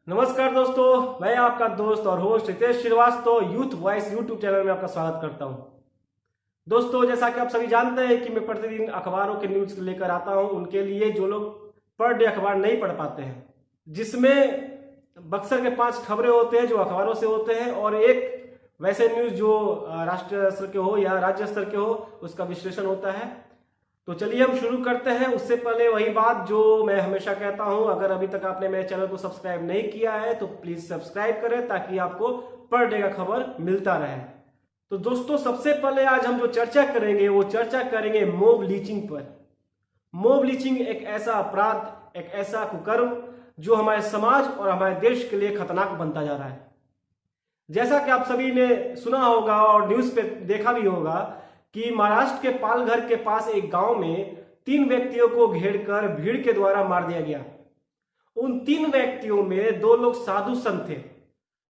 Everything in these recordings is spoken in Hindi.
नमस्कार दोस्तों, मैं आपका दोस्त और host Ritesh Srivastava youth voice YouTube channel में आपका स्वागत करता हूं। दोस्तों, जैसा कि आप सभी जानते हैं कि मैं प्रतिदिन अखबारों के न्यूज लेकर आता हूं उनके लिए जो लोग पर डे अखबार नहीं पढ़ पाते हैं, जिसमें बक्सर के 5 खबरें होते हैं जो अखबारों से होते हैं और एक वैसे न्यूज जो राष्ट्रीय स्तर के हो या राज्य स्तर के हो उसका विश्लेषण होता है। तो चलिए हम शुरू करते हैं। उससे पहले वही बात जो मैं हमेशा कहता हूं, अगर अभी तक आपने मेरे चैनल को सब्सक्राइब नहीं किया है तो प्लीज सब्सक्राइब करें ताकि आपको पर डे का खबर मिलता रहे। तो दोस्तों, सबसे पहले आज हम जो चर्चा करेंगे वो चर्चा करेंगे मॉब लीचिंग पर। मॉब लीचिंग एक ऐसा अपराध, एक ऐसा कुकर्म जो हमारे समाज और हमारे देश के लिए खतरनाक बनता जा रहा है। जैसा कि आप सभी ने सुना होगा और न्यूज पे देखा भी होगा कि महाराष्ट्र के पालघर के पास एक गांव में 3 व्यक्तियों को घेरकर भीड़ के द्वारा मार दिया गया। उन 3 व्यक्तियों में 2 लोग साधु संत थे।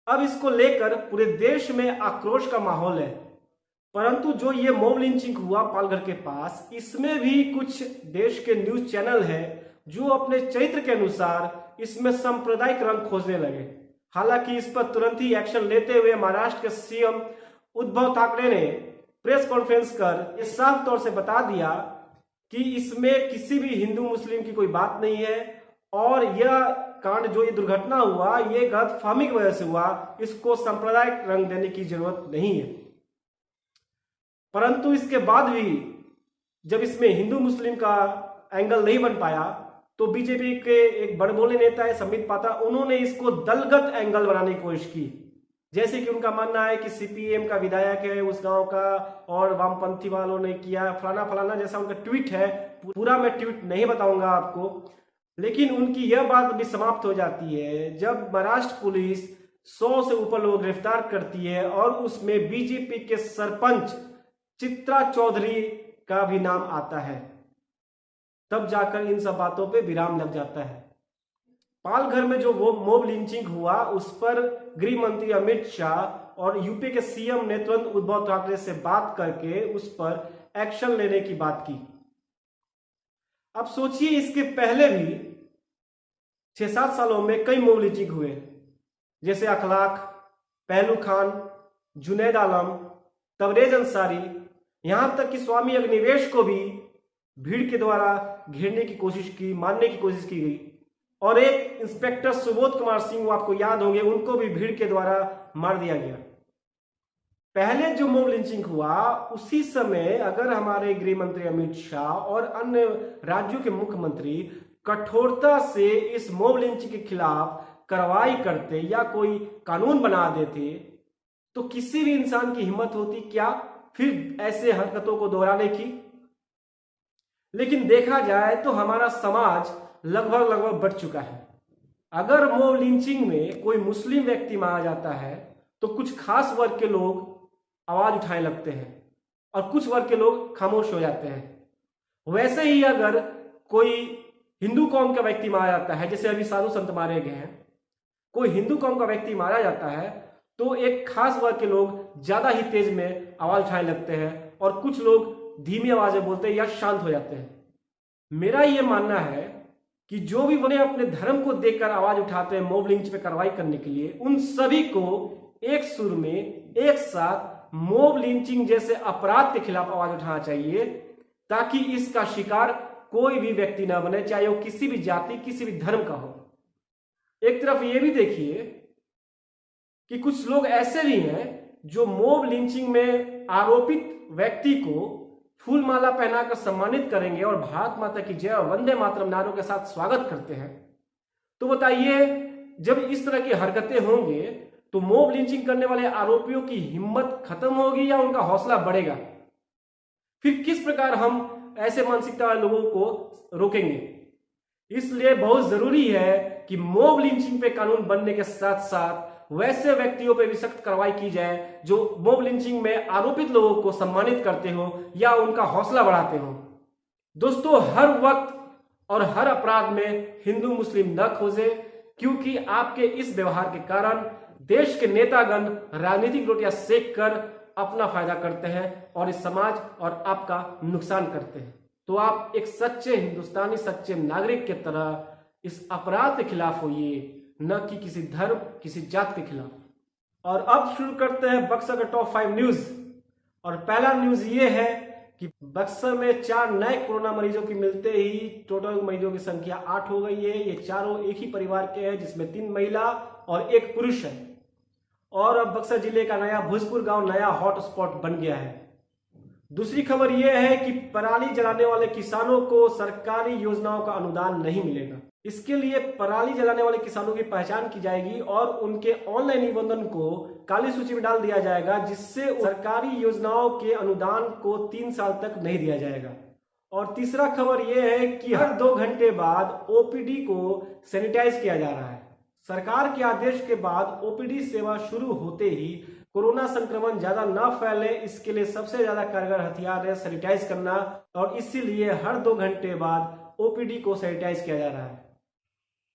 अब इसको लेकर पूरे देश में आक्रोश का माहौल है। परंतु जो ये मॉब लिंचिंग हुआ पालघर के पास, इसमें भी कुछ देश के न्यूज चैनल है जो अपने चरित्र के अनुसार इसमें सांप्रदायिक रंग खोजने लगे। हालांकि इस पर तुरंत ही एक्शन लेते हुए महाराष्ट्र के सीएम उद्धव ठाकरे ने प्रेस कॉन्फ्रेंस कर ये साफ तौर से बता दिया कि इसमें किसी भी हिंदू मुस्लिम की कोई बात नहीं है और यह कांड, जो ये दुर्घटना हुआ, ये गलतफहमी की वजह से हुआ। इसको सांप्रदायिक रंग देने की जरूरत नहीं है। परंतु इसके बाद भी जब इसमें हिंदू मुस्लिम का एंगल नहीं बन पाया तो बीजेपी के एक बड़बोले नेता है संबित पात्रा, उन्होंने इसको दलगत एंगल बनाने की कोशिश की। जैसे कि उनका मानना है कि सीपीएम का विधायक है उस गांव का और वामपंथी वालों ने किया फलाना फलाना, जैसा उनका ट्वीट है। पूरा मैं ट्वीट नहीं बताऊंगा आपको, लेकिन उनकी यह बात भी समाप्त हो जाती है जब महाराष्ट्र पुलिस 100 से ऊपर लोग गिरफ्तार करती है और उसमें बीजेपी के सरपंच चित्रा चौधरी का भी नाम आता है। तब जाकर इन सब बातों पे विराम लग जाता है। पालघर में जो वो मॉब लिंचिंग हुआ उस पर गृह मंत्री अमित शाह और यूपी के सीएम ने तुरंत उद्धव ठाकरे से बात करके उस पर एक्शन लेने की बात की। अब सोचिए, इसके पहले भी 6-7 सालों में कई मॉब लिंचिंग हुए, जैसे अखलाक, पहलू खान, जुनैद आलम, तबरेज अंसारी, यहां तक कि स्वामी अग्निवेश को भी भीड़ के द्वारा घेरने की कोशिश की, मारने की कोशिश की गई। और एक इंस्पेक्टर सुबोध कुमार सिंह, वो आपको याद होंगे, उनको भी भीड़ के द्वारा मार दिया गया। पहले जो मॉब लिंचिंग हुआ उसी समय अगर हमारे गृह मंत्री अमित शाह और अन्य राज्यों के मुख्यमंत्री कठोरता से इस मॉब लिंचिंग के खिलाफ कार्रवाई करते या कोई कानून बना देते तो किसी भी इंसान की हिम्मत होती क्या फिर ऐसे हरकतों को दोहराने की। लेकिन देखा जाए तो हमारा समाज लगभग बढ़ चुका है। अगर मॉब लिंचिंग में कोई मुस्लिम व्यक्ति मारा जाता है तो कुछ खास वर्ग के लोग आवाज उठाने लगते हैं और कुछ वर्ग के लोग खामोश हो जाते हैं। वैसे ही अगर कोई हिंदू कौम का व्यक्ति मारा जाता है, जैसे अभी साधु संत मारे गए हैं, कोई हिंदू कौम का व्यक्ति मारा जाता है तो एक खास वर्ग के लोग ज्यादा ही तेज में आवाज उठाने लगते हैं और कुछ लोग धीमी आवाज में बोलते हैं या शांत हो जाते हैं। मेरा यह मानना है कि जो भी बने अपने धर्म को देखकर आवाज उठाते हैं मॉब लिंच पे कार्रवाई करने के लिए, उन सभी को एक सुर में एक साथ मॉब लिंचिंग जैसे अपराध के खिलाफ आवाज उठाना चाहिए ताकि इसका शिकार कोई भी व्यक्ति ना बने, चाहे वो किसी भी जाति, किसी भी धर्म का हो। एक तरफ ये भी देखिए कि कुछ लोग ऐसे भी हैं जो मॉब लिंचिंग में आरोपित व्यक्ति को फूल माला पहनाकर सम्मानित करेंगे और भारत माता की जय और वंदे मातरम नारों के साथ स्वागत करते हैं। तो बताइए, जब इस तरह की हरकतें होंगे तो मॉब लिंचिंग करने वाले आरोपियों की हिम्मत खत्म होगी या उनका हौसला बढ़ेगा? फिर किस प्रकार हम ऐसे मानसिकता वाले लोगों को रोकेंगे? इसलिए बहुत जरूरी है कि मॉब लिंचिंग पे कानून बनने के साथ साथ वैसे व्यक्तियों पर भी सख्त कार्रवाई की जाए जो मॉब लिंचिंग में आरोपित लोगों को सम्मानित करते हो या उनका हौसला बढ़ाते हो। दोस्तों, हर वक्त और हर अपराध में हिंदू मुस्लिम न खोजे, क्योंकि आपके इस व्यवहार के कारण देश के नेतागण राजनीतिक रोटियां सेक कर अपना फायदा करते हैं और इस समाज और आपका नुकसान करते हैं। तो आप एक सच्चे हिंदुस्तानी, सच्चे नागरिक की तरह इस अपराध के खिलाफ होइए, न कि किसी धर्म, किसी जात के खिलाफ। और अब शुरू करते हैं बक्सर का टॉप 5 न्यूज। और पहला न्यूज ये है कि बक्सर में 4 नए कोरोना मरीजों की मिलते ही टोटल मरीजों की संख्या 8 हो गई है। ये चारों एक ही परिवार के हैं, जिसमें 3 महिला और 1 पुरुष है। और अब बक्सर जिले का नया भोजपुर गांव नया हॉटस्पॉट बन गया है। दूसरी खबर यह है कि पराली जलाने वाले किसानों को सरकारी योजनाओं का अनुदान नहीं मिलेगा। इसके लिए पराली जलाने वाले किसानों की पहचान की जाएगी और उनके ऑनलाइन निबंधन को काली सूची में डाल दिया जाएगा, जिससे सरकारी योजनाओं के अनुदान को 3 साल तक नहीं दिया जाएगा। और तीसरा खबर यह है कि हर 2 घंटे बाद ओपीडी को सैनिटाइज किया जा रहा है। सरकार के आदेश के बाद ओपीडी सेवा शुरू होते ही कोरोना संक्रमण ज्यादा न फैले, इसके लिए सबसे ज्यादा कारगर हथियार है सैनिटाइज करना। और इसीलिए हर 2 घंटे बाद ओपीडी को सैनिटाइज किया जा रहा है।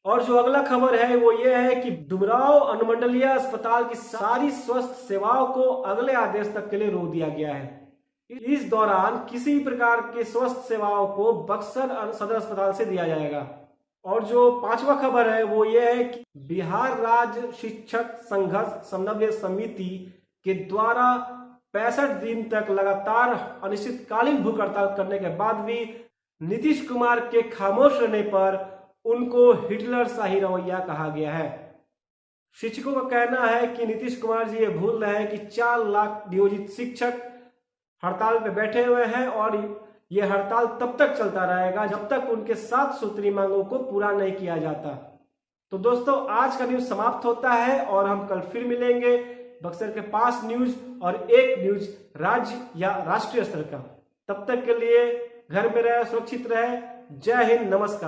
और जो अगला खबर है वो ये है कि डुमरांव अनुमंडलीय अस्पताल की सारी स्वास्थ्य सेवाओं को अगले आदेश तक के लिए रोक दिया गया है। इस दौरान किसी प्रकार के स्वास्थ्य सेवाओं को बक्सर सदर अस्पताल से दिया जाएगा। और जो 5वां खबर है वो ये है कि बिहार राज्य शिक्षक संघर्ष समन्वय समिति के द्वारा 65 दिन तक लगातार अनिश्चितकालीन भूख हड़ताल करने के बाद भी नीतीश कुमार के खामोश रहने पर उनको हिटलर शाही रवैया कहा गया है। शिक्षकों का कहना है कि नीतीश कुमार जी ये भूल रहे हैं कि 4 लाख नियोजित शिक्षक हड़ताल पे बैठे हुए हैं और ये हड़ताल तब तक चलता रहेगा जब तक उनके 7 सूत्री मांगों को पूरा नहीं किया जाता। तो दोस्तों, आज का न्यूज समाप्त होता है और हम कल फिर मिलेंगे बक्सर के 5 न्यूज और 1 न्यूज राज्य या राष्ट्रीय स्तर का। तब तक के लिए घर में रहे, सुरक्षित रहे। जय हिंद, नमस्कार।